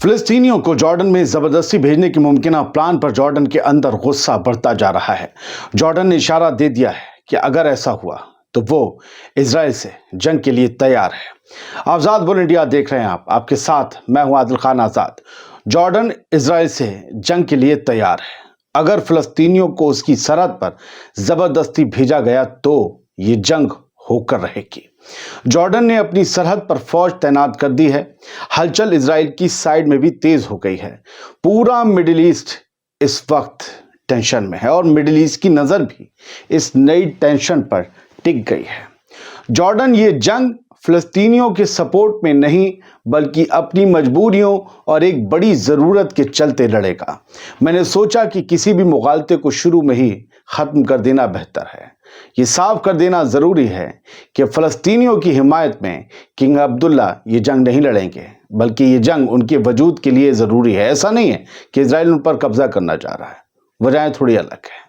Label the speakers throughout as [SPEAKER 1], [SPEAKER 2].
[SPEAKER 1] फिलिस्तीनियों को जॉर्डन में जबरदस्ती भेजने के मुमकिन प्लान पर जॉर्डन के अंदर गुस्सा बढ़ता जा रहा है। जॉर्डन ने इशारा दे दिया है कि अगर ऐसा हुआ तो वो इजराइल से जंग के लिए तैयार है। आजाद बोल इंडिया देख रहे हैं आप, आपके साथ मैं हूं आदिल खान आजाद। जॉर्डन इजराइल से जंग के लिए तैयार है। अगर फिलिस्तीनियों को उसकी सरहद पर जबरदस्ती भेजा गया तो ये जंग होकर रहेगी। जॉर्डन ने अपनी सरहद पर फौज तैनात कर दी है। हलचल इजराइल की साइड में भी तेज हो गई है। पूरा मिडिल ईस्ट इस वक्त टेंशन में है और मिडिल ईस्ट की नजर भी इस नई टेंशन पर टिक गई है। जॉर्डन ये जंग फिलिस्तीनियों के सपोर्ट में नहीं बल्कि अपनी मजबूरियों और एक बड़ी ज़रूरत के चलते लड़ेगा। मैंने सोचा कि किसी भी मुगालते को शुरू में ही ख़त्म कर देना बेहतर है। ये साफ कर देना ज़रूरी है कि फ़लस्तीनियों की हिमायत में किंग अब्दुल्ला ये जंग नहीं लड़ेंगे, बल्कि ये जंग उनके वजूद के लिए ज़रूरी है। ऐसा नहीं है कि इजराइल उन पर कब्ज़ा करना चाह रहा है, वजहें थोड़ी अलग है।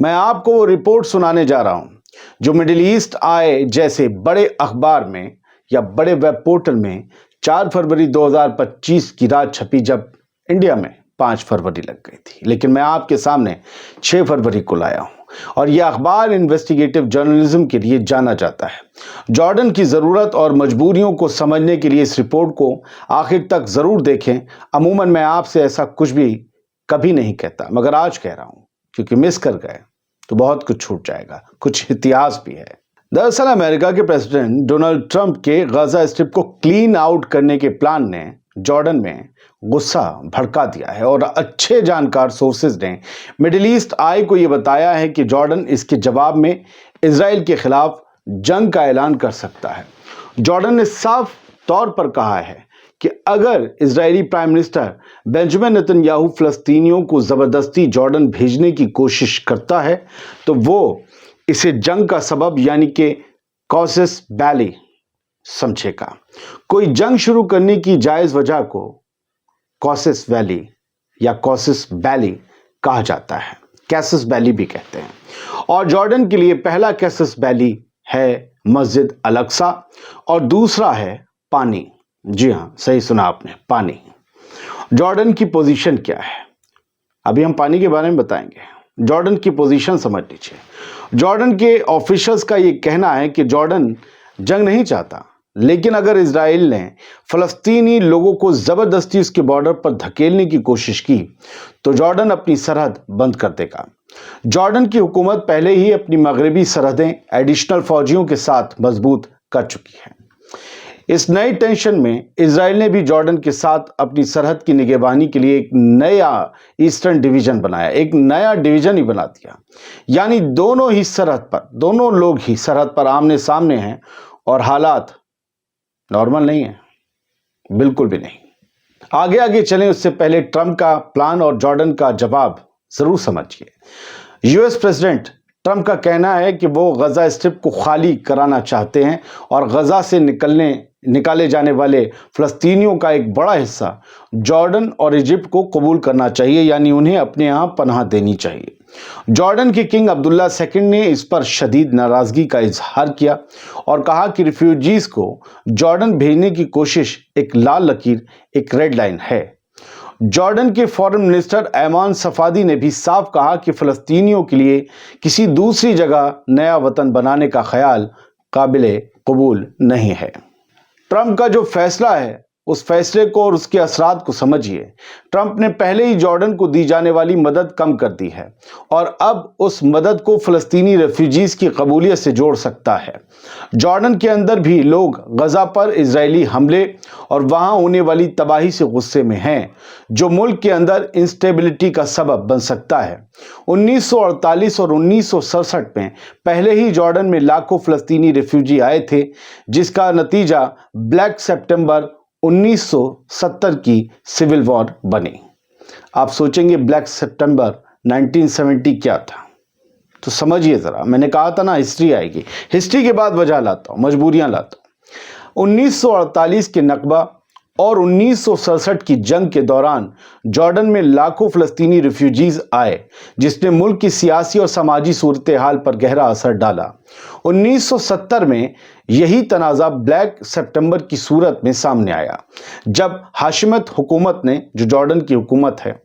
[SPEAKER 1] मैं आपको वो रिपोर्ट सुनाने जा रहा हूँ जो मिडिल ईस्ट आए जैसे बड़े अखबार में या बड़े वेब पोर्टल में 4 फरवरी 2025 की रात छपी, जब इंडिया में 5 फरवरी लग गई थी। लेकिन मैं आपके सामने 6 फरवरी को लाया हूँ और यह अखबार इन्वेस्टिगेटिव जर्नलिज्म के लिए जाना जाता है। जॉर्डन की ज़रूरत और मजबूरियों को समझने के लिए इस रिपोर्ट को आखिर तक ज़रूर देखें। अमूमन मैं आपसे ऐसा कुछ भी कभी नहीं कहता, मगर आज कह रहा हूँ क्योंकि मिस कर गए तो बहुत कुछ छूट जाएगा, कुछ इतिहास भी है। दरअसल अमेरिका के प्रेसिडेंट डोनाल्ड ट्रंप के गजा स्ट्रिप को क्लीन आउट करने के प्लान ने जॉर्डन में गुस्सा भड़का दिया है और अच्छे जानकार सोर्सेज ने मिडिल ईस्ट आई को यह बताया है कि जॉर्डन इसके जवाब में इजराइल के खिलाफ जंग का ऐलान कर सकता है। जॉर्डन ने साफ तौर पर कहा है कि अगर Israeli prime minister Benjamin Netanyahu फिलिस्तीनियों को जबरदस्ती जॉर्डन भेजने की कोशिश करता है तो वो इसे जंग का सबब यानी कि कॉसेस बैली समझेगा। कोई जंग शुरू करने की जायज वजह को कॉसेस वैली या कॉसेस बैली कहा जाता है, कैसस बैली भी कहते हैं। और जॉर्डन के लिए पहला कैसस बैली है मस्जिद अल अक्सा और दूसरा है पानी। जी हाँ, सही सुना आपने, पानी। जॉर्डन की पोजीशन क्या है, अभी हम पानी के बारे में बताएंगे। जॉर्डन की पोजीशन समझ लीजिए। जॉर्डन के ऑफिशियल्स का ये कहना है कि जॉर्डन जंग नहीं चाहता, लेकिन अगर इजराइल ने फलस्तीनी लोगों को ज़बरदस्ती उसके बॉर्डर पर धकेलने की कोशिश की तो जॉर्डन अपनी सरहद बंद कर देगा। जॉर्डन की हुकूमत पहले ही अपनी मगरबी सरहदें एडिशनल फौजियों के साथ मजबूत कर चुकी है। इस नई टेंशन में इजराइल ने भी जॉर्डन के साथ अपनी सरहद की निगहबानी के लिए एक नया ईस्टर्न डिवीजन बनाया, एक नया डिवीजन ही बना दिया। यानी दोनों ही सरहद पर, दोनों लोग ही सरहद पर आमने सामने हैं और हालात नॉर्मल नहीं है, बिल्कुल भी नहीं। आगे आगे चलें उससे पहले ट्रंप का प्लान और जॉर्डन का जवाब जरूर समझिए। यूएस प्रेसिडेंट ट्रंप का कहना है कि वो गजा स्ट्रिप को खाली कराना चाहते हैं और गजा से निकाले जाने वाले फ़लस्तीनियों का एक बड़ा हिस्सा जॉर्डन और इजिप्ट को कबूल करना चाहिए, यानी उन्हें अपने यहाँ पनाह देनी चाहिए। जॉर्डन के किंग अब्दुल्ला II ने इस पर शदीद नाराज़गी का इजहार किया और कहा कि रिफ्यूजीज़ को जॉर्डन भेजने की कोशिश एक लाल लकीर, एक रेड लाइन है। जॉर्डन के फॉरेन मिनिस्टर ऐमान सफादी ने भी साफ कहा कि फ़लस्तीनियों के लिए किसी दूसरी जगह नया वतन बनाने का ख्याल काबिले कबूल नहीं है। ट्रंप का जो फैसला है उस फैसले को और उसके असरात को समझिए। ट्रंप ने पहले ही जॉर्डन को दी जाने वाली मदद कम कर दी है और अब उस मदद को फ़लस्तीनी रेफ्यूजीज़ की कबूलियत से जोड़ सकता है। जॉर्डन के अंदर भी लोग गजा पर इजरायली हमले और वहां होने वाली तबाही से गुस्से में हैं, जो मुल्क के अंदर इंस्टेबिलिटी का सबब बन सकता है। 1948 और 1967 में पहले ही जॉर्डन में लाखों फ़लस्तीनी रेफ्यूजी आए थे, जिसका नतीजा ब्लैक सितंबर 1970 की सिविल वॉर बनी। आप सोचेंगे ब्लैक सितंबर 1970 क्या था, तो समझिए ज़रा। मैंने कहा था ना हिस्ट्री आएगी, हिस्ट्री के बाद वजह लाता हूँ, मजबूरियाँ लाता हूँ। 1948 के नकबा और 1967 की जंग के दौरान जॉर्डन में लाखों फ़लस्तीनी रिफ्यूजीज़ आए, जिसने मुल्क की सियासी और समाजी सूरत हाल पर गहरा असर डाला। 1970 में यही तनाज़ा ब्लैक सितंबर की सूरत में सामने आया जब हाशिमत हुकूमत ने, जो जॉर्डन की हुकूमत है,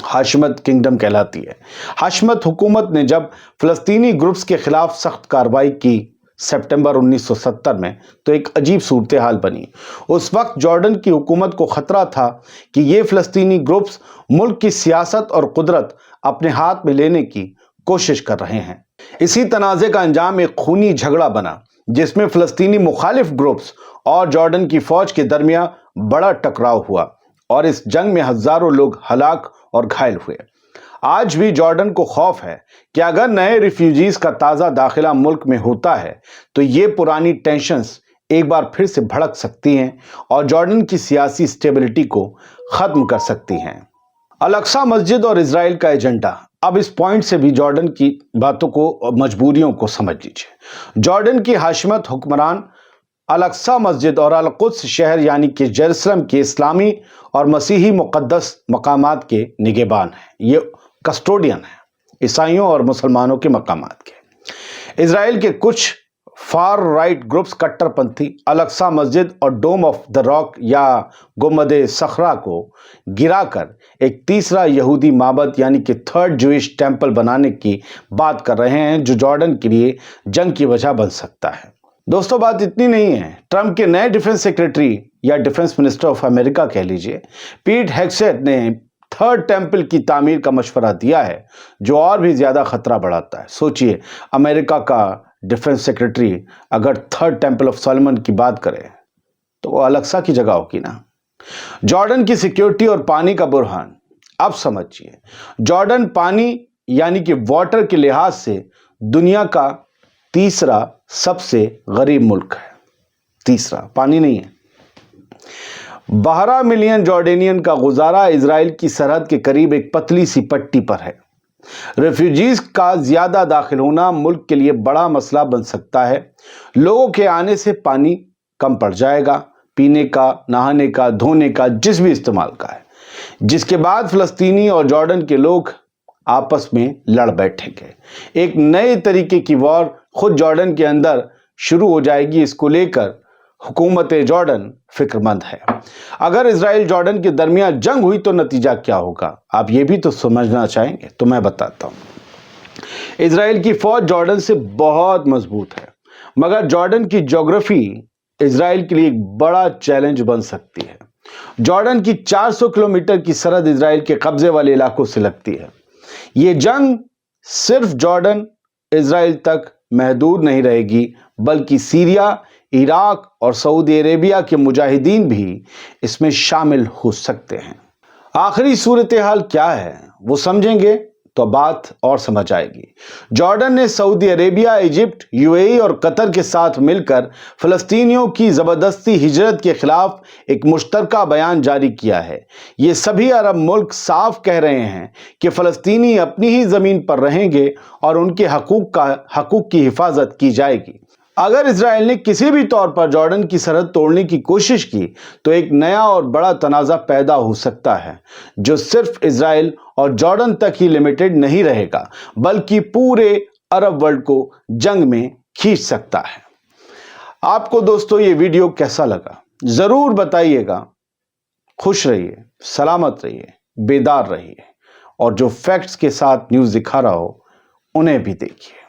[SPEAKER 1] हाशिमत किंगडम कहलाती है, हाशिमत हुकूमत ने जब फ़लस्तीनी ग्रुप्स के खिलाफ सख्त कार्रवाई की सितंबर 1970 में, तो एक अजीब सूरत हाल बनी। उस वक्त जॉर्डन की हुकूमत को खतरा था कि ये फ़लस्तीनी ग्रुप्स मुल्क की सियासत और कुदरत अपने हाथ में लेने की कोशिश कर रहे हैं। इसी तनाज़े का अंजाम एक खूनी झगड़ा बना जिसमें फ़लस्तीनी मुखालिफ ग्रुप्स और जॉर्डन की फ़ौज के दरमियान बड़ा टकराव हुआ और इस जंग में हज़ारों लोग हलाक और घायल हुए। आज भी जॉर्डन को खौफ है कि अगर नए रिफ्यूजीज का ताज़ा दाखिला मुल्क में होता है तो ये पुरानी टेंशन्स एक बार फिर से भड़क सकती हैं और जॉर्डन की सियासी स्टेबिलिटी को ख़त्म कर सकती हैं। अल-अक्सा मस्जिद और इजराइल का एजेंडा। अब इस पॉइंट से भी जॉर्डन की बातों को, मजबूरियों को समझ लीजिए। जॉर्डन की हाशिमत हुक्मरान अल-अक्सा मस्जिद और अल-कुद्स शहर यानी कि जेरूसलम के इस्लामी और मसीही मुक़द्दस मकामात के निगहबान हैं। ये कस्टोडियन है ईसाइयों और मुसलमानों के मकामात के। इजराइल के कुछ फार राइट ग्रुप्स कट्टरपंथी अल-अक्सा मस्जिद और डोम ऑफ द रॉक या गुम्बद-ए सखरा को गिराकर एक तीसरा यहूदी माबद यानी कि थर्ड जूइश टेंपल बनाने की बात कर रहे हैं, जो जॉर्डन के लिए जंग की वजह बन सकता है। दोस्तों, बात इतनी नहीं है। ट्रंप के नए डिफेंस सेक्रेटरी या डिफेंस मिनिस्टर ऑफ अमेरिका कह लीजिए, पीट हेग्सेट ने थर्ड टेंपल की तामीर का मशवरा दिया है, जो और भी ज्यादा खतरा बढ़ाता है। सोचिए, अमेरिका का डिफेंस सेक्रेटरी अगर थर्ड टेंपल ऑफ सोलोमन की बात करे तो वो अल-अक्सा की जगह होगी ना। जॉर्डन की सिक्योरिटी और पानी का बुरहान। अब समझिए, जॉर्डन पानी यानी कि वाटर के लिहाज से दुनिया का तीसरा सबसे गरीब मुल्क है। तीसरा, पानी नहीं है। 12 मिलियन जॉर्डेनियन का गुजारा इजराइल की सरहद के करीब एक पतली सी पट्टी पर है। रेफ्यूजीज का ज्यादा दाखिल होना मुल्क के लिए बड़ा मसला बन सकता है। लोगों के आने से पानी कम पड़ जाएगा, पीने का, नहाने का, धोने का, जिस भी इस्तेमाल का है, जिसके बाद फ़लस्तीनी और जॉर्डन के लोग आपस में लड़ बैठेंगे। एक नए तरीके की वॉर खुद जॉर्डन के अंदर शुरू हो जाएगी। इसको लेकर हुकूमत जॉर्डन फिक्रमंद है। अगर इजराइल जॉर्डन के दरमियान जंग हुई तो नतीजा क्या होगा, आप ये भी तो समझना चाहेंगे, तो मैं बताता हूं। इजराइल की फौज जॉर्डन से बहुत मजबूत है, मगर जॉर्डन की ज्योग्राफी इजराइल के लिए एक बड़ा चैलेंज बन सकती है। जॉर्डन की 400 किलोमीटर की सरहद इजराइल के कब्जे वाले इलाकों से लगती है। ये जंग सिर्फ जॉर्डन इजराइल तक महदूद नहीं रहेगी, बल्कि सीरिया, इराक और सऊदी अरेबिया के मुजाहिदीन भी इसमें शामिल हो सकते हैं। आखिरी सूरत हाल क्या है वो समझेंगे तो बात और समझ आएगी। जॉर्डन ने सऊदी अरेबिया, इजिप्ट, यूएई और कतर के साथ मिलकर फ़लस्तीनियों की ज़बरदस्ती हिजरत के खिलाफ एक मुश्तरका बयान जारी किया है। ये सभी अरब मुल्क साफ कह रहे हैं कि फ़लस्तीनी अपनी ही ज़मीन पर रहेंगे और उनके हकूक़ की हिफाजत की जाएगी। अगर इजराइल ने किसी भी तौर पर जॉर्डन की सरहद तोड़ने की कोशिश की तो एक नया और बड़ा तनाज़ा पैदा हो सकता है, जो सिर्फ इजराइल और जॉर्डन तक ही लिमिटेड नहीं रहेगा, बल्कि पूरे अरब वर्ल्ड को जंग में खींच सकता है। आपको दोस्तों ये वीडियो कैसा लगा जरूर बताइएगा। खुश रहिए, सलामत रहिए, बेदार रहिए और जो फैक्ट्स के साथ न्यूज़ दिखा रहा हो उन्हें भी देखिए।